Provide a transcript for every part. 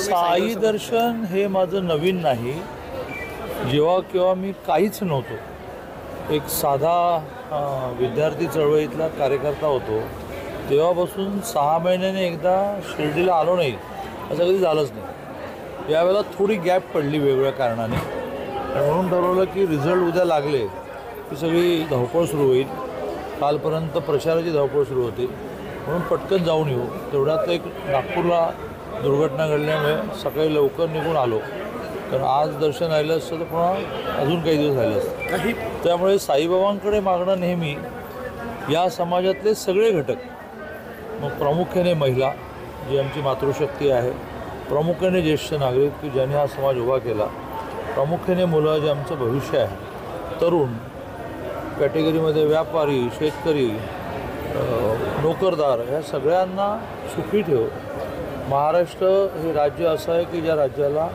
साई दर्शन हे माझं नवीन नाही. जेव्हा केव्हा मी काहीच नव्हतो, एक साधा विद्यार्थी चळवळीतला कार्यकर्ता होतो, तेव्हापासून 6 महिन्याने एकदा शिर्डीला आलो नाही असं कधी झालंच नाही. यावेळेला थोडी गॅप पडली वेगवेगळ्या कारणाने, आणि म्हणून ठरवलं की रिझल्ट उद्या लागले की सगळी धावपळ सुरू होईल. कालपर्यंत प्रचाराची धावपळ सुरू होती, म्हणून पटकन जाऊन येऊ. तेवढ्यात एक नागपूरला दुर्घटना घडल्यामुळे सकाळी लवकर निघून आलो, कारण आज दर्शन राहिलं असतं तर पुन्हा अजून काही दिवस राहिलं असतं. त्यामुळे साईबाबांकडे मागणं नेहमी या समाजातले सगळे घटक, मग प्रामुख्याने महिला जी आमची मातृशक्ती आहे, प्रामुख्याने ज्येष्ठ नागरिक की ज्यांनी हा समाज उभा केला, प्रामुख्याने मुलं जे आमचं भविष्य आहे, तरुण कॅटेगरीमध्ये व्यापारी, शेतकरी, नोकरदार, ह्या सगळ्यांना सुखी ठेव. महाराष्ट्र हे राज्य असं आहे की ज्या राज्याला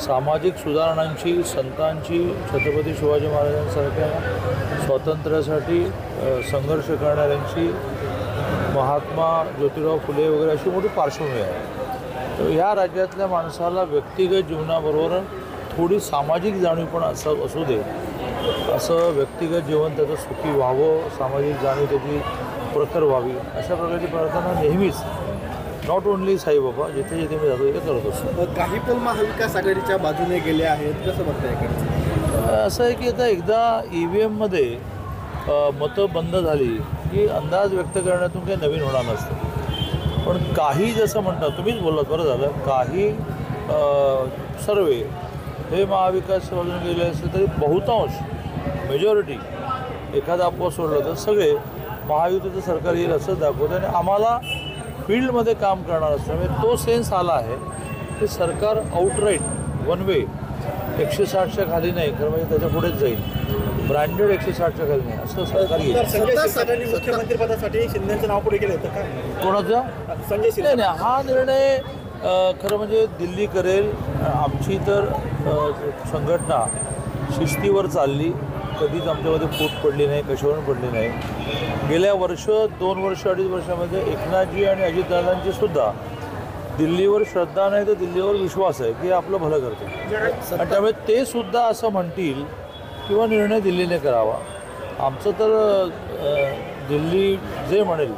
सामाजिक सुधारणांची, संतांची, छत्रपती शिवाजी महाराजांसारख्या स्वातंत्र्यासाठी संघर्ष करणाऱ्यांची, महात्मा ज्योतिराव फुले वगैरे अशी मोठी पार्श्वभूमी आहे. तर ह्या राज्यातल्या माणसाला व्यक्तिगत जीवनाबरोबर थोडी सामाजिक जाणीव पण असू दे, असं व्यक्तिगत जीवन त्याचं सुखी व्हावं, सामाजिक जाणीव त्याची प्रखर व्हावी, अशा प्रकारची प्रार्थना नेहमीच नॉट ओन्ली साईबाबा जिथे जिथे मी जातो तिथे करत असतो. काही पण महाविकास आघाडीच्या बाजूने गेले आहेत, कसं बघताय? असं आहे की आता एकदा EVMमध्ये मतं बंद झाली की अंदाज व्यक्त करण्यातून काही नवीन होणार नसतं. पण काही जसं म्हणतात, तुम्हीच बोललात, बरं झालं, काही सर्वे हे महाविकास बाजूने गेले असले तरी बहुतांश मेजॉरिटी एखादा अपवाद सोडलं तर सगळे महायुतीचं सरकार येईल असं दाखवतं. आणि आम्हाला फील्डमध्ये काम करणार असल्यामुळे तो सेन्स आला आहे की सरकार आउटराईट वन वे 160च्या खाली नाही, खरं म्हणजे त्याच्या पुढेच जाईल, ब्रँडेड 160च्या खाली नाही असं सरकार येईल. मुख्यमंत्रीपदासाठी शिंदेचं नाव पुढे गेलं होतं का? कोणाचा? संजय शिंदे. नाही, हा निर्णय खरं म्हणजे दिल्ली करेल. आमची तर संघटना शिस्तीवर चालली, कधीच आमच्यामध्ये फूट पडली नाही, कशावरून पडली नाही. गेल्या 2 वर्ष 2.5 वर्षामध्ये एकनाथजी आणि अजितदादांची सुद्धा दिल्लीवर श्रद्धा नाही तर दिल्लीवर विश्वास आहे की आपलं भलं करते, आणि त्यामुळे ते सुद्धा असं म्हणतील किंवा निर्णय दिल्लीने करावा. आमचं तर दिल्ली जे म्हणेल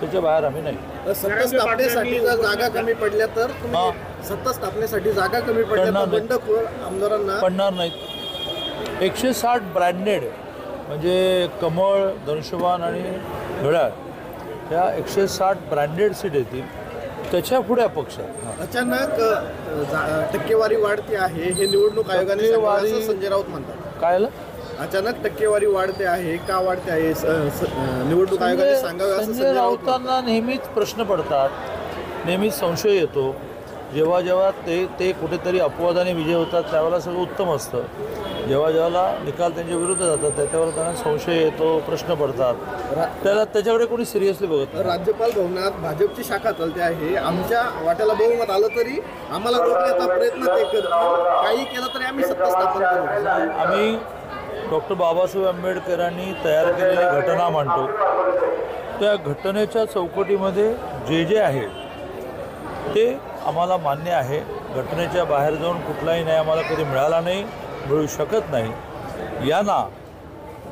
त्याच्या बाहेर आम्ही नाही. सत्ता स्थापनेसाठी जर जागा कमी पडल्या तर सत्ता स्थापनेसाठी जागा कमी पडल्या तर बंडखोर आमदारांना पडणार नाहीत. 160 ब्रँडेड म्हणजे कमळ, धनुष्यबाण आणि घड्याळ, ह्या 160 ब्रँडेड सीट येतील. त्याच्या पुढे अपक्ष अचानक टक्केवारी वाढते आहे हे निवडणूक आयोगाने सांगितलं, संजय राऊत म्हणतात. काय झालं? अचानक टक्केवारी वाढते आहे, का वाढते आहे निवडणूक आयोगाने सांगावे असं संजय राऊतांना नेहमीच प्रश्न पडतात, नेहमीच संशय येतो. जेव्हा जेव्हा ते कुठेतरी अपवादाने विजय होतात त्यावेळेला सगळं उत्तम असतं. जेव्हा निकाल त्यांच्या विरुद्ध जातात त्याच्यावर त्यांना संशय येतो, प्रश्न पडतात, त्याच्याकडे कोणी सिरियसली बघत नाही. राज्यपाल भवनात भाजपची शाखा चालते आहे. आमच्या वाट्याला बहुमत आलं तरी आम्हाला रोखण्याचा प्रयत्न ते करतो, काही केलं तरी आम्ही सत्ता स्थापन करू. आम्ही डॉक्टर बाबासाहेब आंबेडकरांनी तयार केलेली घटना मांडतो. त्या घटनेच्या चौकटीमध्ये जे आहे ते आम्हाला मान्य आहे. घटनेच्या बाहेर जाऊन कुठलाही न्याय आम्हाला कधी मिळाला नाही, मिळू शकत नाही. यांना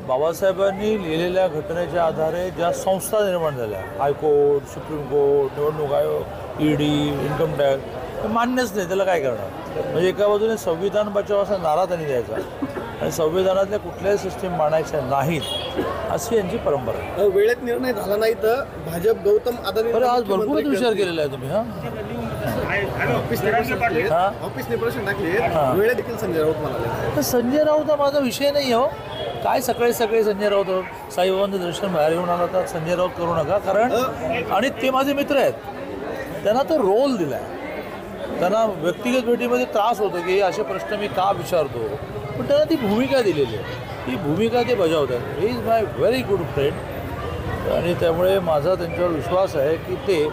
बाबासाहेबांनी लिहिलेल्या घटनेच्या आधारे ज्या संस्था निर्माण झाल्या, हायकोर्ट, सुप्रीम कोर्ट, निवडणूक आयोग, ED, इन्कम टॅक्स, मान्यच नाही, त्याला काय करणार? म्हणजे एका बाजूने संविधान बचाव असा नारा त्यांनी द्यायचा आणि संविधानातल्या कुठल्याही सिस्टीम मांडायच्या नाहीत अशी यांची परंपरा आहे. वेळेत निर्णय झाला नाही तर भाजप गौतम अदानी. बरं, आज भरपूरच विचार केलेला आहे तुम्ही. ऑफिसने प्रश्न टाकले, वेळेत देखील संजय राऊत म्हणाले. तर संजय राऊत हा माझा विषय नाही हो. काय सकाळी संजय राऊत साईबाबांचं दर्शन बाहेर येऊन आला तर संजय राऊत करू नका, कारण आणि ते माझे मित्र आहेत, त्यांना तो रोल दिला आहे. त्यांना व्यक्तिगत भेटीमध्ये त्रास होतो की असे प्रश्न मी का विचारतो, पण त्यांना ती भूमिका दिलेली आहे, ती भूमिका ते बजावतात. He is my very good friend, आणि त्यामुळे माझा त्यांच्यावर विश्वास आहे की ते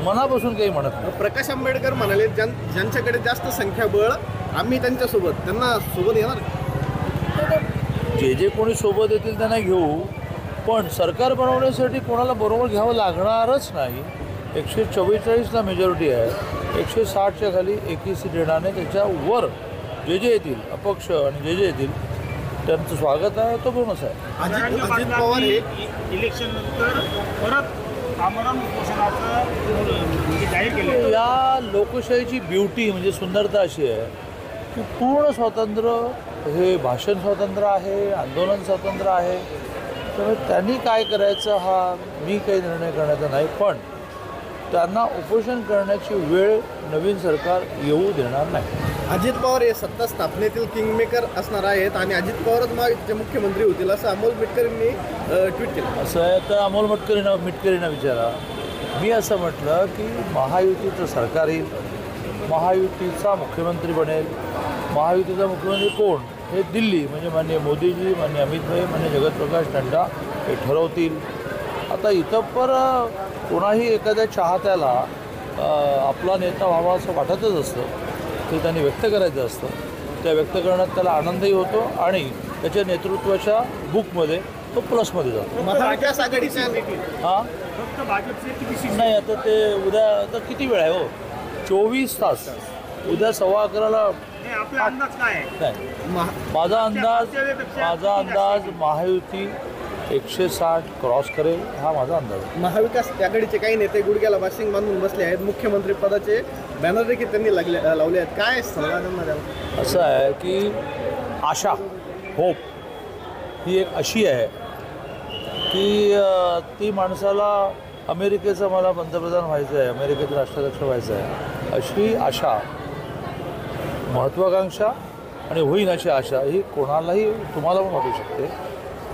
मनापासून काही म्हणत नाही. प्रकाश आंबेडकर म्हणाले, ज्यांच्याकडे जास्त संख्याबळ आम्ही त्यांच्यासोबत, त्यांना सोबत येणार. जे कोणी सोबत येतील त्यांना घेऊ, पण सरकार बनवण्यासाठी कोणाला बरोबर घ्यावं लागणारच नाही. 144ला मेजॉरिटी आहे. 160च्या खाली एकी सीट येणार नाही. त्याच्यावर जे येतील अपक्ष आणि जे येतील त्यांचं स्वागत आहे, तो बोनस आहे. अजित पवार हे इलेक्शन नंतर परत आमरण उपोषणाचं जाहीर केलं. या लोकशाहीची ब्युटी म्हणजे सुंदरता अशी आहे की पूर्ण स्वातंत्र्य हे भाषण स्वातंत्र्य आहे, आंदोलन स्वातंत्र्य आहे. त्यामुळे त्यांनी काय करायचं हा मी काही निर्णय करण्याचा नाही, पण त्यांना उपोषण करण्याची वेळ नवीन सरकार येऊ देणार नाही. अजित पवार हे सत्ता स्थापनेतील किंगमेकर असणार आहेत आणि अजित पवारच महायुतीचे मुख्यमंत्री होतील असं अमोल मिटकरींनी ट्विट केलं. असं आहे तर अमोल मिटकरींना विचारा. मी असं म्हटलं की महायुतीचं सरकार येईल, महायुतीचा मुख्यमंत्री बनेल. महायुतीचा मुख्यमंत्री कोण हे दिल्ली म्हणजे माननीय मोदीजी, माननीय अमितभाई, माननीय जगतप्रकाश नड्डा हे ठरवतील. आता इतपर कोणाही एखाद्या चाहत्याला आपला नेता व्हावा असं वाटतच असतं, ते त्यांनी व्यक्त करायचं असतं. त्या व्यक्त करण्यात त्याला आनंदही होतो आणि त्याच्या नेतृत्वाच्या बुकमध्ये तो प्लसमध्ये जातो. महाविकास आघाडीच्या हां फक्त भाजपचे किती शिष्य नाही, आता ते उद्या आता किती वेळ आहे हो, 24 तास. उद्या 11:15 हे आपला अंदाज काय आहे? नाही, माझा अंदाज महायुती 160 क्रॉस करेल हा माझा अंदाज आहे. महाविकास आघाडीचे काही नेते गुडघ्याला बाशिंग बांधून बसले आहेत. मुख्यमंत्री पदाचे बॅनर देखील त्यांनी लावले आहेत. काय सल्ला त्यांना द्यावा? असं आहे की आशा, होप ही एक अशी आहे की ती माणसाला अमेरिकेचा मला पंतप्रधान व्हायचं आहे, अमेरिकेचं राष्ट्राध्यक्ष व्हायचं आहे अशी आशा, महत्त्वाकांक्षा आणि होईन अशी आशा ही कोणालाही तुम्हाला पण वाटू शकते.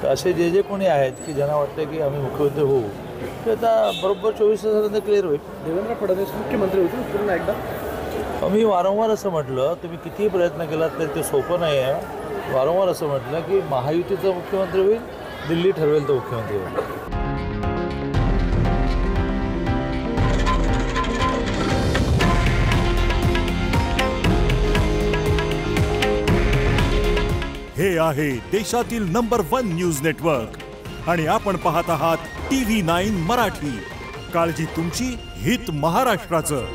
तर असे जे कोणी आहेत की ज्यांना वाटतं की आम्ही मुख्यमंत्री होऊ, ते आता बरोबर 24 तासानंतर क्लिअर होईल. देवेंद्र फडणवीस मुख्यमंत्री होतील पुन्हा एकदा? मी वारंवार असं म्हटलं, तुम्ही कितीही प्रयत्न केलात तरी ते सोपं नाही आहे. वारंवार असं म्हटलं की महायुतीचा मुख्यमंत्री होईल, दिल्ली ठरवेल तो मुख्यमंत्री होईल. हे आहे देशातील नंबर 1 न्यूज नेटवर्क आणि आपण पाहत आहात TV9 मराठी. काळजी तुमची, हित महाराष्ट्राचं.